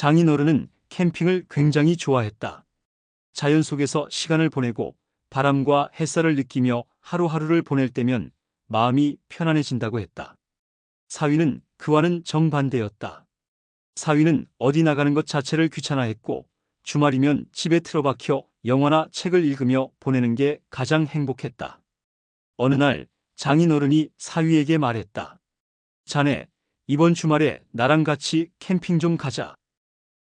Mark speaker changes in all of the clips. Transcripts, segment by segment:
Speaker 1: 장인어른은 캠핑을 굉장히 좋아했다. 자연 속에서 시간을 보내고 바람과 햇살을 느끼며 하루하루를 보낼 때면 마음이 편안해진다고 했다. 사위는 그와는 정반대였다. 사위는 어디 나가는 것 자체를 귀찮아했고 주말이면 집에 틀어박혀 영화나 책을 읽으며 보내는 게 가장 행복했다. 어느 날 장인어른이 사위에게 말했다. 자네, 이번 주말에 나랑 같이 캠핑 좀 가자.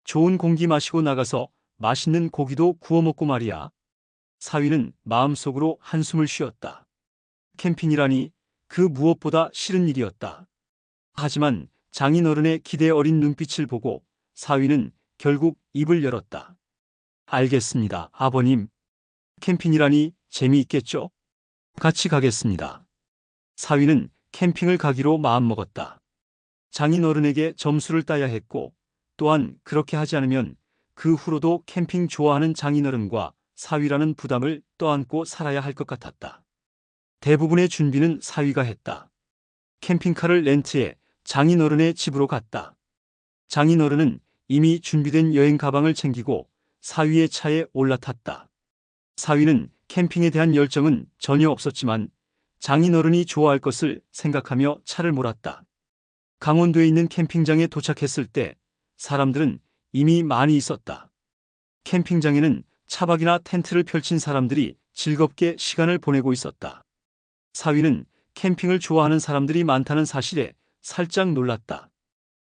Speaker 1: 좋은 공기 마시고 나가서 맛있는 고기도 구워 먹고 말이야. 사위는 마음속으로 한숨을 쉬었다. 캠핑이라니 그 무엇보다 싫은 일이었다. 하지만 장인어른의 기대 어린 눈빛을 보고 사위는 결국 입을 열었다. 알겠습니다, 아버님. 캠핑이라니 재미있겠죠? 같이 가겠습니다. 사위는 캠핑을 가기로 마음먹었다. 장인어른에게 점수를 따야 했고 또한 그렇게 하지 않으면 그 후로도 캠핑 좋아하는 장인어른과 사위라는 부담을 떠안고 살아야 할 것 같았다. 대부분의 준비는 사위가 했다. 캠핑카를 렌트해 장인어른의 집으로 갔다. 장인어른은 이미 준비된 여행 가방을 챙기고 사위의 차에 올라탔다. 사위는 캠핑에 대한 열정은 전혀 없었지만 장인어른이 좋아할 것을 생각하며 차를 몰았다. 강원도에 있는 캠핑장에 도착했을 때 사람들은 이미 많이 있었다. 캠핑장에는 차박이나 텐트를 펼친 사람들이 즐겁게 시간을 보내고 있었다. 사위는 캠핑을 좋아하는 사람들이 많다는 사실에 살짝 놀랐다.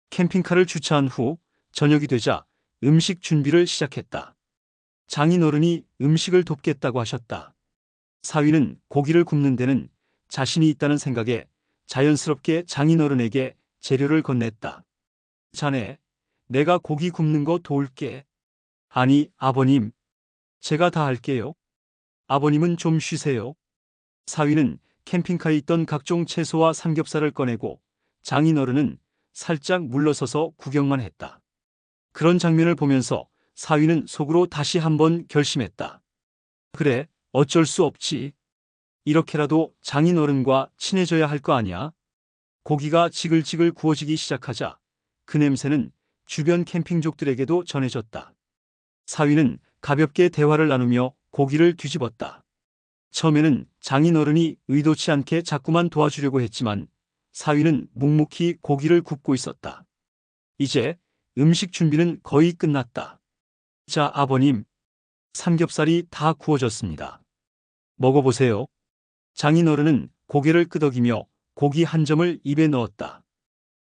Speaker 1: 캠핑카를 주차한 후 저녁이 되자 음식 준비를 시작했다. 장인어른이 음식을 돕겠다고 하셨다. 사위는 고기를 굽는 데는 자신이 있다는 생각에 자연스럽게 장인어른에게 재료를 건넸다. 자네, 내가 고기 굽는 거 도울게. 아니, 아버님. 제가 다 할게요. 아버님은 좀 쉬세요. 사위는 캠핑카에 있던 각종 채소와 삼겹살을 꺼내고 장인어른은 살짝 물러서서 구경만 했다. 그런 장면을 보면서 사위는 속으로 다시 한번 결심했다. 그래, 어쩔 수 없지. 이렇게라도 장인어른과 친해져야 할 거 아니야. 고기가 지글지글 구워지기 시작하자 그 냄새는 주변 캠핑족들에게도 전해졌다. 사위는 가볍게 대화를 나누며 고기를 뒤집었다. 처음에는 장인어른이 의도치 않게 자꾸만 도와주려고 했지만 사위는 묵묵히 고기를 굽고 있었다. 이제 음식 준비는 거의 끝났다. 자, 아버님. 삼겹살이 다 구워졌습니다. 먹어보세요. 장인어른은 고개를 끄덕이며 고기 한 점을 입에 넣었다.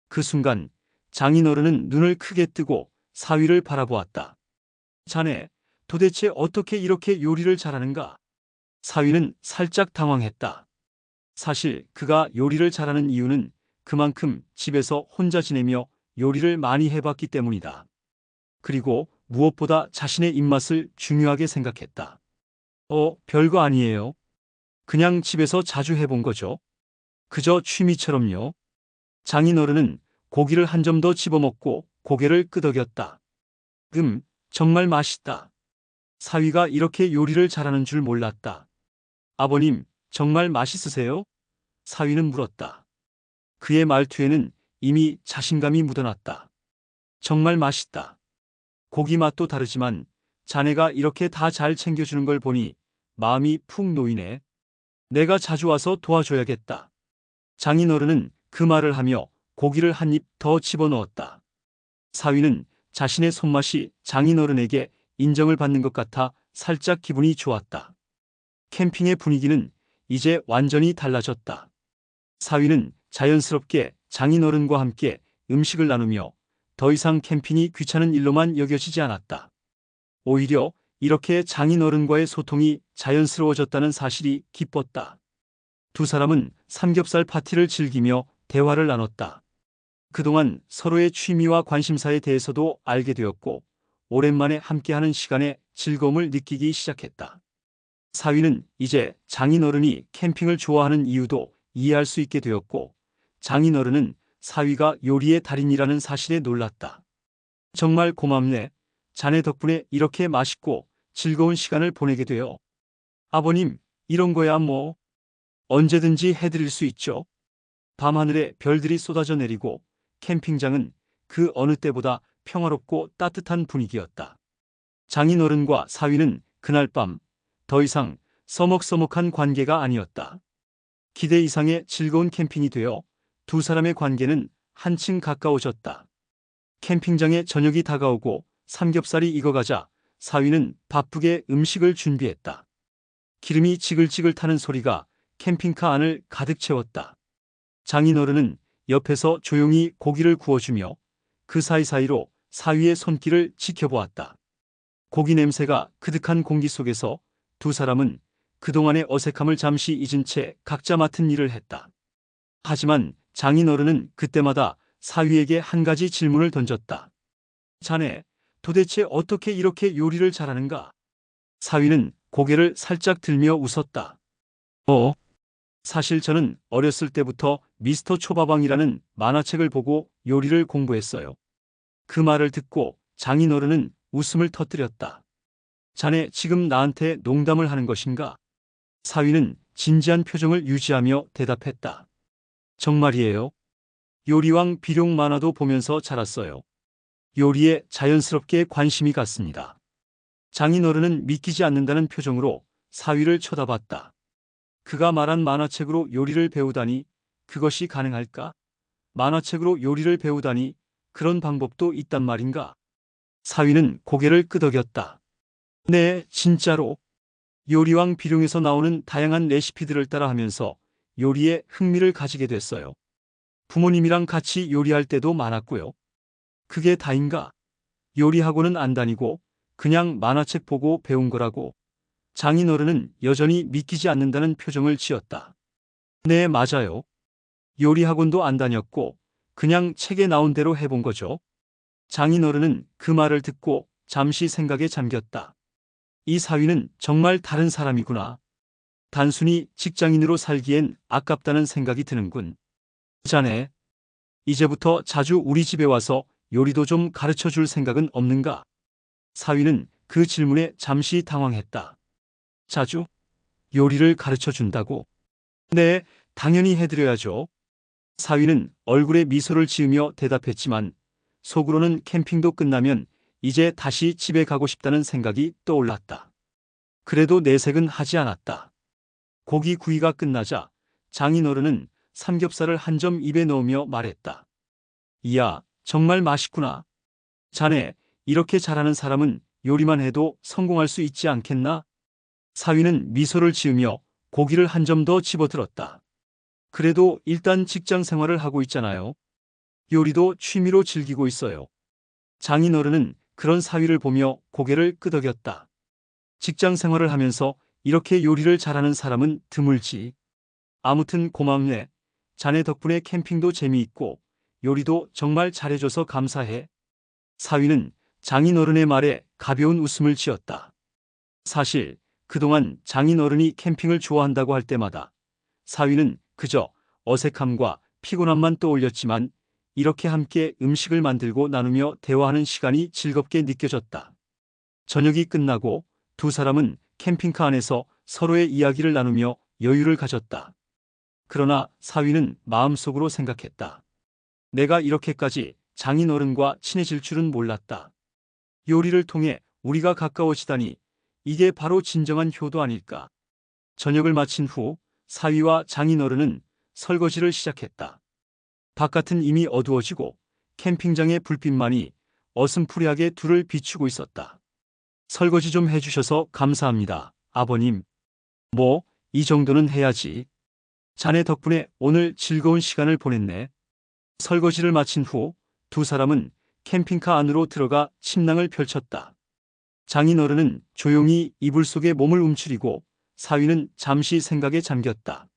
Speaker 1: 그 순간 장인어른은 눈을 크게 뜨고 사위를 바라보았다. 자네, 도대체 어떻게 이렇게 요리를 잘하는가? 사위는 살짝 당황했다. 사실 그가 요리를 잘하는 이유는 그만큼 집에서 혼자 지내며 요리를 많이 해봤기 때문이다. 그리고 무엇보다 자신의 입맛을 중요하게 생각했다. 별거 아니에요. 그냥 집에서 자주 해본 거죠. 그저 취미처럼요. 장인어른은 고기를 한 점 더 집어먹고 고개를 끄덕였다. 정말 맛있다. 사위가 이렇게 요리를 잘하는 줄 몰랐다. 아버님, 정말 맛있으세요? 사위는 물었다. 그의 말투에는 이미 자신감이 묻어났다. 정말 맛있다. 고기 맛도 다르지만 자네가 이렇게 다 잘 챙겨주는 걸 보니 마음이 푹 놓이네. 내가 자주 와서 도와줘야겠다. 장인어른은 그 말을 하며 고기를 한 입 더 집어넣었다. 사위는 자신의 손맛이 장인어른에게 인정을 받는 것 같아 살짝 기분이 좋았다. 캠핑의 분위기는 이제 완전히 달라졌다. 사위는 자연스럽게 장인어른과 함께 음식을 나누며 더 이상 캠핑이 귀찮은 일로만 여겨지지 않았다. 오히려 이렇게 장인어른과의 소통이 자연스러워졌다는 사실이 기뻤다. 두 사람은 삼겹살 파티를 즐기며 대화를 나눴다. 그동안 서로의 취미와 관심사에 대해서도 알게 되었고 오랜만에 함께하는 시간에 즐거움을 느끼기 시작했다. 사위는 이제 장인어른이 캠핑을 좋아하는 이유도 이해할 수 있게 되었고 장인어른은 사위가 요리의 달인이라는 사실에 놀랐다. 정말 고맙네. 자네 덕분에 이렇게 맛있고 즐거운 시간을 보내게 되어. 아버님, 이런 거야 뭐. 언제든지 해드릴 수 있죠. 밤하늘에 별들이 쏟아져 내리고 캠핑장은 그 어느 때보다 평화롭고 따뜻한 분위기였다. 장인어른과 사위는 그날 밤 더 이상 서먹서먹한 관계가 아니었다. 기대 이상의 즐거운 캠핑이 되어 두 사람의 관계는 한층 가까워졌다. 캠핑장에 저녁이 다가오고 삼겹살이 익어가자 사위는 바쁘게 음식을 준비했다. 기름이 지글지글 타는 소리가 캠핑카 안을 가득 채웠다. 장인어른은 옆에서 조용히 고기를 구워주며 그 사이사이로 사위의 손길을 지켜보았다. 고기 냄새가 그득한 공기 속에서 두 사람은 그동안의 어색함을 잠시 잊은 채 각자 맡은 일을 했다. 하지만 장인어른은 그때마다 사위에게 한 가지 질문을 던졌다. 자네, 도대체 어떻게 이렇게 요리를 잘하는가? 사위는 고개를 살짝 들며 웃었다. 사실 저는 어렸을 때부터 미스터 초밥왕이라는 만화책을 보고 요리를 공부했어요. 그 말을 듣고 장인어른은 웃음을 터뜨렸다. 자네 지금 나한테 농담을 하는 것인가? 사위는 진지한 표정을 유지하며 대답했다. 정말이에요. 요리왕 비룡 만화도 보면서 자랐어요. 요리에 자연스럽게 관심이 갔습니다. 장인어른은 믿기지 않는다는 표정으로 사위를 쳐다봤다. 그가 말한 만화책으로 요리를 배우다니 그것이 가능할까? 만화책으로 요리를 배우다니 그런 방법도 있단 말인가? 사위는 고개를 끄덕였다. 네, 진짜로. 요리왕 비룡에서 나오는 다양한 레시피들을 따라하면서 요리에 흥미를 가지게 됐어요. 부모님이랑 같이 요리할 때도 많았고요. 그게 다인가? 요리학원은 안 다니고 그냥 만화책 보고 배운 거라고. 장인어른은 여전히 믿기지 않는다는 표정을 지었다. 네, 맞아요. 요리학원도 안 다녔고 그냥 책에 나온 대로 해본 거죠. 장인어른은 그 말을 듣고 잠시 생각에 잠겼다. 이 사위는 정말 다른 사람이구나. 단순히 직장인으로 살기엔 아깝다는 생각이 드는군. 자네, 이제부터 자주 우리 집에 와서 요리도 좀 가르쳐 줄 생각은 없는가? 사위는 그 질문에 잠시 당황했다. 자주? 요리를 가르쳐 준다고? 네, 당연히 해드려야죠. 사위는 얼굴에 미소를 지으며 대답했지만 속으로는 캠핑도 끝나면 이제 다시 집에 가고 싶다는 생각이 떠올랐다. 그래도 내색은 하지 않았다. 고기 구이가 끝나자 장인어른은 삼겹살을 한 점 입에 넣으며 말했다. 이야, 정말 맛있구나. 자네, 이렇게 잘하는 사람은 요리만 해도 성공할 수 있지 않겠나? 사위는 미소를 지으며 고기를 한 점 더 집어들었다. 그래도 일단 직장 생활을 하고 있잖아요. 요리도 취미로 즐기고 있어요. 장인어른은 그런 사위를 보며 고개를 끄덕였다. 직장 생활을 하면서 이렇게 요리를 잘하는 사람은 드물지. 아무튼 고맙네. 자네 덕분에 캠핑도 재미있고 요리도 정말 잘해줘서 감사해. 사위는 장인어른의 말에 가벼운 웃음을 지었다. 사실 그동안 장인어른이 캠핑을 좋아한다고 할 때마다 사위는 그저 어색함과 피곤함만 떠올렸지만 이렇게 함께 음식을 만들고 나누며 대화하는 시간이 즐겁게 느껴졌다. 저녁이 끝나고 두 사람은 캠핑카 안에서 서로의 이야기를 나누며 여유를 가졌다. 그러나 사위는 마음속으로 생각했다. 내가 이렇게까지 장인어른과 친해질 줄은 몰랐다. 요리를 통해 우리가 가까워지다니 이게 바로 진정한 효도 아닐까. 저녁을 마친 후 사위와 장인어른은 설거지를 시작했다. 바깥은 이미 어두워지고 캠핑장의 불빛만이 어슴푸레하게 둘을 비추고 있었다. 설거지 좀 해주셔서 감사합니다, 아버님. 뭐, 이 정도는 해야지. 자네 덕분에 오늘 즐거운 시간을 보냈네. 설거지를 마친 후 두 사람은 캠핑카 안으로 들어가 침낭을 펼쳤다. 장인어른은 조용히 이불 속에 몸을 움츠리고 사위는 잠시 생각에 잠겼다.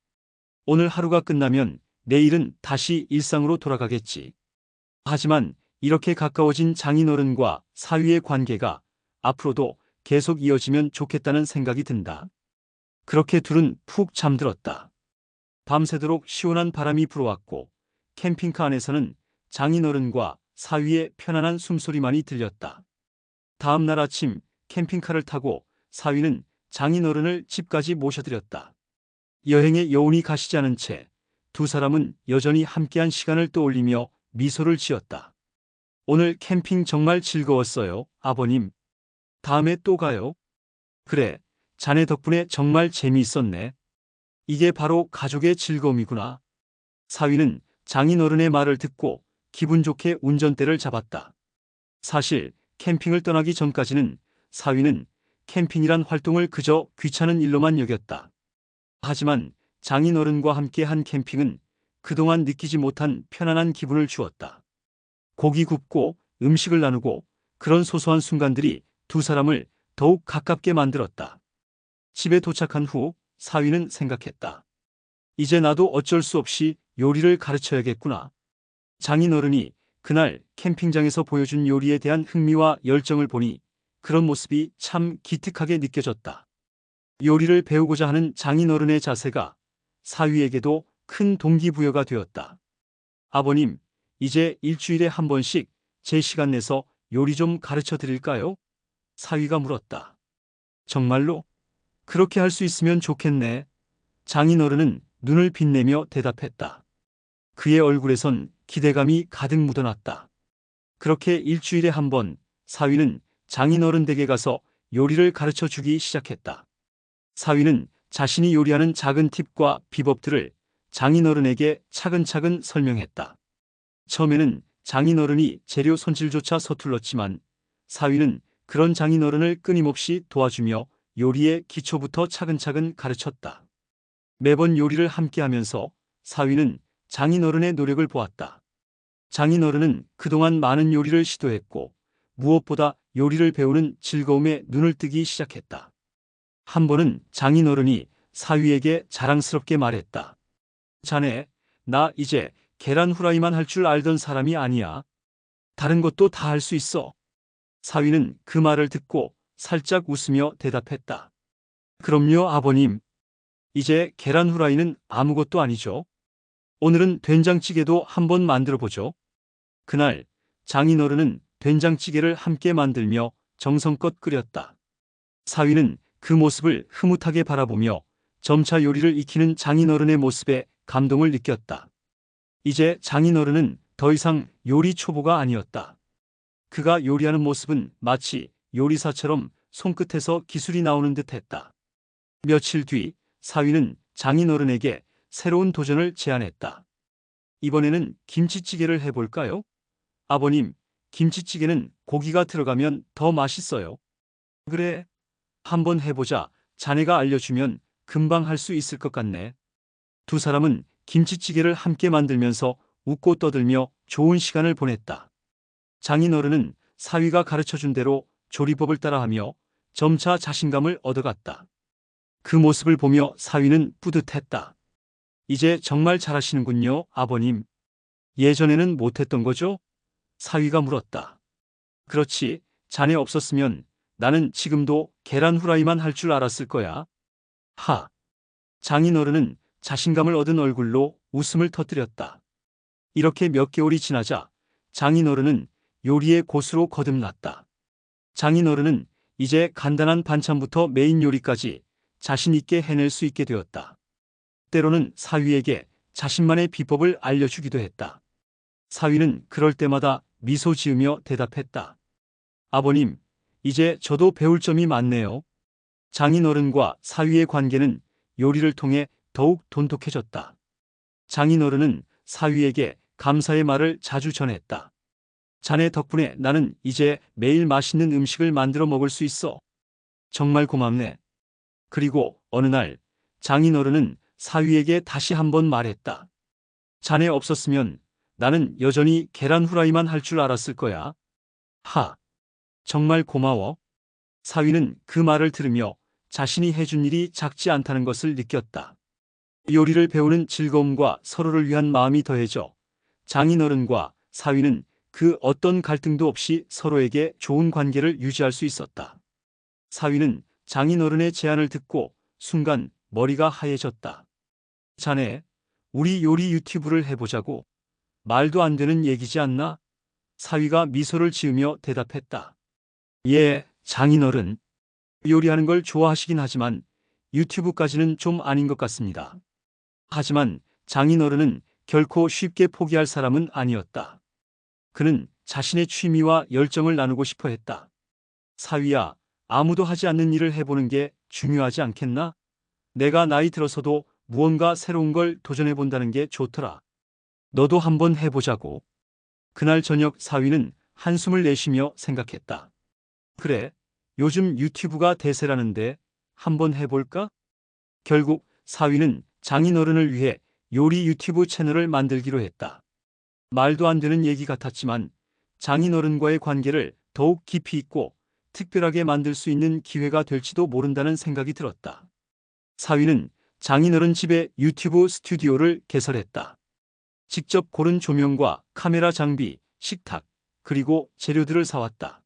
Speaker 1: 오늘 하루가 끝나면 내일은 다시 일상으로 돌아가겠지. 하지만 이렇게 가까워진 장인어른과 사위의 관계가 앞으로도 계속 이어지면 좋겠다는 생각이 든다. 그렇게 둘은 푹 잠들었다. 밤새도록 시원한 바람이 불어왔고 캠핑카 안에서는 장인어른과 사위의 편안한 숨소리만이 들렸다. 다음 날 아침 캠핑카를 타고 사위는 장인어른을 집까지 모셔드렸다. 여행의 여운이 가시지 않은 채 두 사람은 여전히 함께한 시간을 떠올리며 미소를 지었다. 오늘 캠핑 정말 즐거웠어요, 아버님. 다음에 또 가요. 그래, 자네 덕분에 정말 재미있었네. 이게 바로 가족의 즐거움이구나. 사위는 장인어른의 말을 듣고 기분 좋게 운전대를 잡았다. 사실 캠핑을 떠나기 전까지는 사위는 캠핑이란 활동을 그저 귀찮은 일로만 여겼다. 하지만 장인어른과 함께 한 캠핑은 그동안 느끼지 못한 편안한 기분을 주었다. 고기 굽고 음식을 나누고 그런 소소한 순간들이 두 사람을 더욱 가깝게 만들었다. 집에 도착한 후 사위는 생각했다. 이제 나도 어쩔 수 없이 요리를 가르쳐야겠구나. 장인어른이 그날 캠핑장에서 보여준 요리에 대한 흥미와 열정을 보니 그런 모습이 참 기특하게 느껴졌다. 요리를 배우고자 하는 장인어른의 자세가 사위에게도 큰 동기부여가 되었다. 아버님, 이제 일주일에 한 번씩 제 시간 내서 요리 좀 가르쳐 드릴까요? 사위가 물었다. 정말로? 그렇게 할 수 있으면 좋겠네. 장인어른은 눈을 빛내며 대답했다. 그의 얼굴에선 기대감이 가득 묻어났다. 그렇게 일주일에 한 번 사위는 장인어른 댁에 가서 요리를 가르쳐 주기 시작했다. 사위는 자신이 요리하는 작은 팁과 비법들을 장인어른에게 차근차근 설명했다. 처음에는 장인어른이 재료 손질조차 서툴렀지만 사위는 그런 장인어른을 끊임없이 도와주며 요리의 기초부터 차근차근 가르쳤다. 매번 요리를 함께하면서 사위는 장인어른의 노력을 보았다. 장인어른은 그동안 많은 요리를 시도했고 무엇보다 요리를 배우는 즐거움에 눈을 뜨기 시작했다. 한 번은 장인어른이 사위에게 자랑스럽게 말했다. 자네, 나 이제 계란 후라이만 할 줄 알던 사람이 아니야. 다른 것도 다 할 수 있어. 사위는 그 말을 듣고 살짝 웃으며 대답했다. 그럼요, 아버님. 이제 계란 후라이는 아무것도 아니죠. 오늘은 된장찌개도 한번 만들어 보죠. 그날 장인어른은 된장찌개를 함께 만들며 정성껏 끓였다. 사위는 그 모습을 흐뭇하게 바라보며 점차 요리를 익히는 장인어른의 모습에 감동을 느꼈다. 이제 장인어른은 더 이상 요리 초보가 아니었다. 그가 요리하는 모습은 마치 요리사처럼 손끝에서 기술이 나오는 듯 했다. 며칠 뒤 사위는 장인어른에게 새로운 도전을 제안했다. 이번에는 김치찌개를 해볼까요? 아버님, 김치찌개는 고기가 들어가면 더 맛있어요. 그래, 한번 해보자. 자네가 알려주면 금방 할 수 있을 것 같네. 두 사람은 김치찌개를 함께 만들면서 웃고 떠들며 좋은 시간을 보냈다. 장인어른은 사위가 가르쳐준 대로 조리법을 따라하며 점차 자신감을 얻어갔다. 그 모습을 보며 사위는 뿌듯했다. 이제 정말 잘하시는군요, 아버님. 예전에는 못했던 거죠? 사위가 물었다. 그렇지, 자네 없었으면 나는 지금도 계란 후라이만 할 줄 알았을 거야. 하. 장인어른은 자신감을 얻은 얼굴로 웃음을 터뜨렸다. 이렇게 몇 개월이 지나자 장인어른은 요리의 고수로 거듭났다. 장인어른은 이제 간단한 반찬부터 메인 요리까지 자신 있게 해낼 수 있게 되었다. 때로는 사위에게 자신만의 비법을 알려주기도 했다. 사위는 그럴 때마다 미소 지으며 대답했다. 아버님, 이제 저도 배울 점이 많네요. 장인어른과 사위의 관계는 요리를 통해 더욱 돈독해졌다. 장인어른은 사위에게 감사의 말을 자주 전했다. 자네 덕분에 나는 이제 매일 맛있는 음식을 만들어 먹을 수 있어. 정말 고맙네. 그리고 어느 날 장인어른은 사위에게 다시 한번 말했다. 자네 없었으면 나는 여전히 계란 후라이만 할 줄 알았을 거야. 하. 정말 고마워. 사위는 그 말을 들으며 자신이 해준 일이 작지 않다는 것을 느꼈다. 요리를 배우는 즐거움과 서로를 위한 마음이 더해져 장인어른과 사위는 그 어떤 갈등도 없이 서로에게 좋은 관계를 유지할 수 있었다. 사위는 장인어른의 제안을 듣고 순간 머리가 하얘졌다. 자네, 우리 요리 유튜브를 해보자고. 말도 안 되는 얘기지 않나? 사위가 미소를 지으며 대답했다. 예, 장인어른. 요리하는 걸 좋아하시긴 하지만 유튜브까지는 좀 아닌 것 같습니다. 하지만 장인어른은 결코 쉽게 포기할 사람은 아니었다. 그는 자신의 취미와 열정을 나누고 싶어 했다. 사위야, 아무도 하지 않는 일을 해보는 게 중요하지 않겠나? 내가 나이 들어서도 무언가 새로운 걸 도전해 본다는 게 좋더라. 너도 한번 해보자고. 그날 저녁 사위는 한숨을 내쉬며 생각했다. 그래, 요즘 유튜브가 대세라는데 한번 해볼까? 결국 사위는 장인어른을 위해 요리 유튜브 채널을 만들기로 했다. 말도 안 되는 얘기 같았지만 장인어른과의 관계를 더욱 깊이 있고 특별하게 만들 수 있는 기회가 될지도 모른다는 생각이 들었다. 사위는 장인어른 집에 유튜브 스튜디오를 개설했다. 직접 고른 조명과 카메라 장비, 식탁, 그리고 재료들을 사왔다.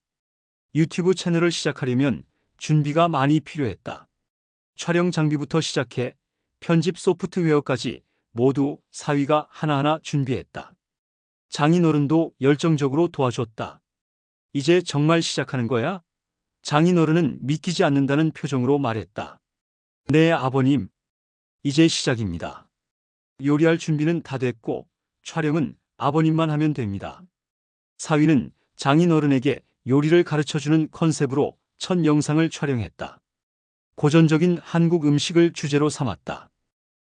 Speaker 1: 유튜브 채널을 시작하려면 준비가 많이 필요했다. 촬영 장비부터 시작해 편집 소프트웨어까지 모두 사위가 하나하나 준비했다. 장인어른도 열정적으로 도와줬다. 이제 정말 시작하는 거야? 장인어른은 믿기지 않는다는 표정으로 말했다. 네, 아버님. 이제 시작입니다. 요리할 준비는 다 됐고 촬영은 아버님만 하면 됩니다. 사위는 장인어른에게 요리를 가르쳐주는 컨셉으로 첫 영상을 촬영했다. 고전적인 한국 음식을 주제로 삼았다.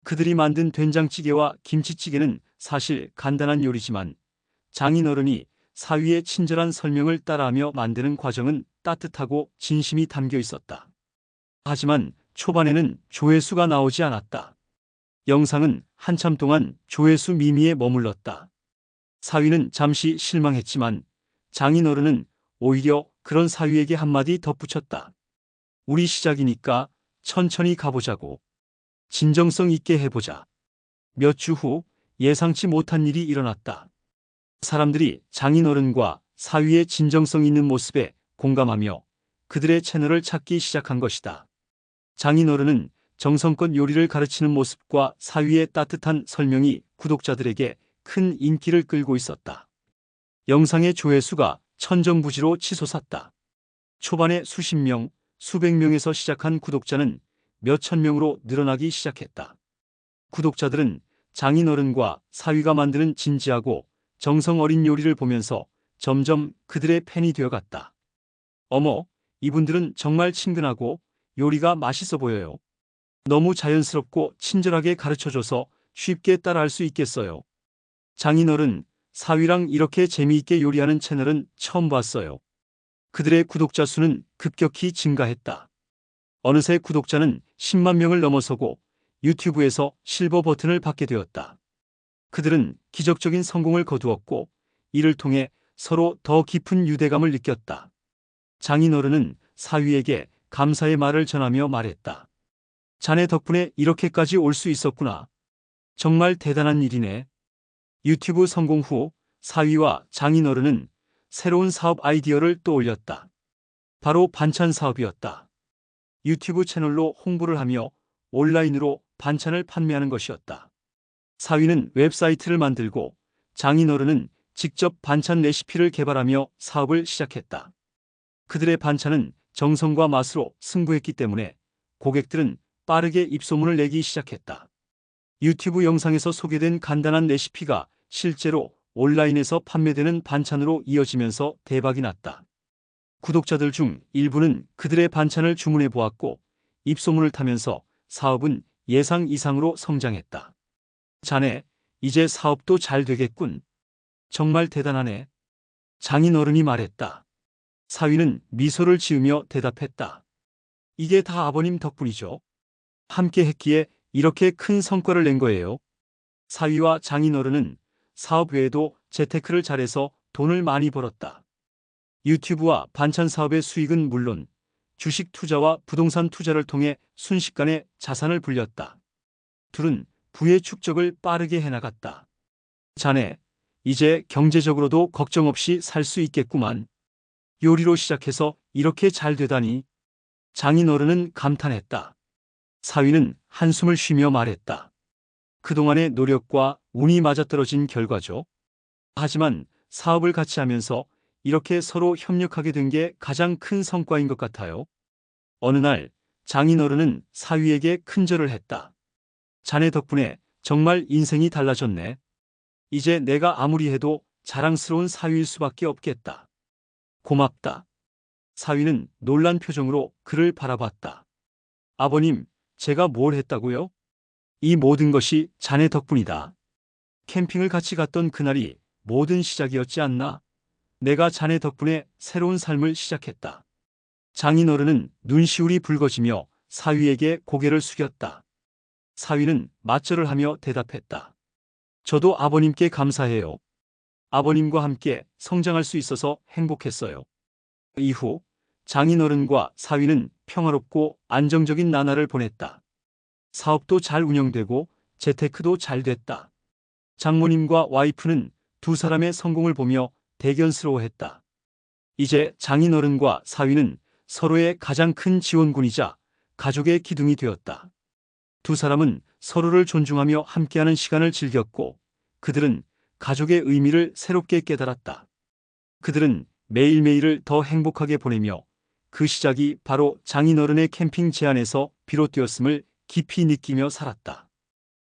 Speaker 1: 그들이 만든 된장찌개와 김치찌개는 사실 간단한 요리지만 장인어른이 사위의 친절한 설명을 따라하며 만드는 과정은 따뜻하고 진심이 담겨 있었다. 하지만 초반에는 조회수가 나오지 않았다. 영상은 한참 동안 조회수 미미에 머물렀다. 사위는 잠시 실망했지만 장인어른은 오히려 그런 사위에게 한마디 덧붙였다. 우리 시작이니까 천천히 가보자고. 진정성 있게 해보자. 몇 주 후 예상치 못한 일이 일어났다. 사람들이 장인어른과 사위의 진정성 있는 모습에 공감하며 그들의 채널을 찾기 시작한 것이다. 장인어른은 정성껏 요리를 가르치는 모습과 사위의 따뜻한 설명이 구독자들에게 큰 인기를 끌고 있었다. 영상의 조회수가 천정부지로 치솟았다. 초반에 수십 명, 수백 명에서 시작한 구독자는 몇천 명으로 늘어나기 시작했다. 구독자들은 장인어른과 사위가 만드는 진지하고 정성 어린 요리를 보면서 점점 그들의 팬이 되어갔다. 어머, 이분들은 정말 친근하고 요리가 맛있어 보여요. 너무 자연스럽고 친절하게 가르쳐줘서 쉽게 따라할 수 있겠어요. 장인어른, 사위랑 이렇게 재미있게 요리하는 채널은 처음 봤어요. 그들의 구독자 수는 급격히 증가했다. 어느새 구독자는 10만 명을 넘어서고 유튜브에서 실버 버튼을 받게 되었다. 그들은 기적적인 성공을 거두었고 이를 통해 서로 더 깊은 유대감을 느꼈다. 장인어른은 사위에게 감사의 말을 전하며 말했다. 자네 덕분에 이렇게까지 올 수 있었구나. 정말 대단한 일이네. 유튜브 성공 후 사위와 장인어른은 새로운 사업 아이디어를 떠올렸다. 바로 반찬 사업이었다. 유튜브 채널로 홍보를 하며 온라인으로 반찬을 판매하는 것이었다. 사위는 웹사이트를 만들고 장인어른은 직접 반찬 레시피를 개발하며 사업을 시작했다. 그들의 반찬은 정성과 맛으로 승부했기 때문에 고객들은 빠르게 입소문을 내기 시작했다. 유튜브 영상에서 소개된 간단한 레시피가 실제로 온라인에서 판매되는 반찬으로 이어지면서 대박이 났다. 구독자들 중 일부는 그들의 반찬을 주문해 보았고 입소문을 타면서 사업은 예상 이상으로 성장했다. 자네, 이제 사업도 잘 되겠군. 정말 대단하네. 장인어른이 말했다. 사위는 미소를 지으며 대답했다. 이게 다 아버님 덕분이죠. 함께 했기에 이렇게 큰 성과를 낸 거예요. 사위와 장인어른은 사업 외에도 재테크를 잘해서 돈을 많이 벌었다. 유튜브와 반찬 사업의 수익은 물론 주식 투자와 부동산 투자를 통해 순식간에 자산을 불렸다. 둘은 부의 축적을 빠르게 해나갔다. 자네, 이제 경제적으로도 걱정 없이 살 수 있겠구만. 요리로 시작해서 이렇게 잘 되다니. 장인어른은 감탄했다. 사위는 한숨을 쉬며 말했다. 그동안의 노력과 운이 맞아떨어진 결과죠. 하지만 사업을 같이 하면서 이렇게 서로 협력하게 된 게 가장 큰 성과인 것 같아요. 어느 날 장인어른은 사위에게 큰절을 했다. 자네 덕분에 정말 인생이 달라졌네. 이제 내가 아무리 해도 자랑스러운 사위일 수밖에 없겠다. 고맙다. 사위는 놀란 표정으로 그를 바라봤다. 아버님, 제가 뭘 했다고요? 이 모든 것이 자네 덕분이다. 캠핑을 같이 갔던 그날이 모든 시작이었지 않나? 내가 자네 덕분에 새로운 삶을 시작했다. 장인어른은 눈시울이 붉어지며 사위에게 고개를 숙였다. 사위는 맞절을 하며 대답했다. 저도 아버님께 감사해요. 아버님과 함께 성장할 수 있어서 행복했어요. 이후 장인어른과 사위는 평화롭고 안정적인 나날을 보냈다. 사업도 잘 운영되고 재테크도 잘 됐다. 장모님과 와이프는 두 사람의 성공을 보며 대견스러워했다. 이제 장인어른과 사위는 서로의 가장 큰 지원군이자 가족의 기둥이 되었다. 두 사람은 서로를 존중하며 함께하는 시간을 즐겼고 그들은 가족의 의미를 새롭게 깨달았다. 그들은 매일매일을 더 행복하게 보내며 그 시작이 바로 장인어른의 캠핑 제안에서 비롯되었음을 깊이 느끼며 살았다.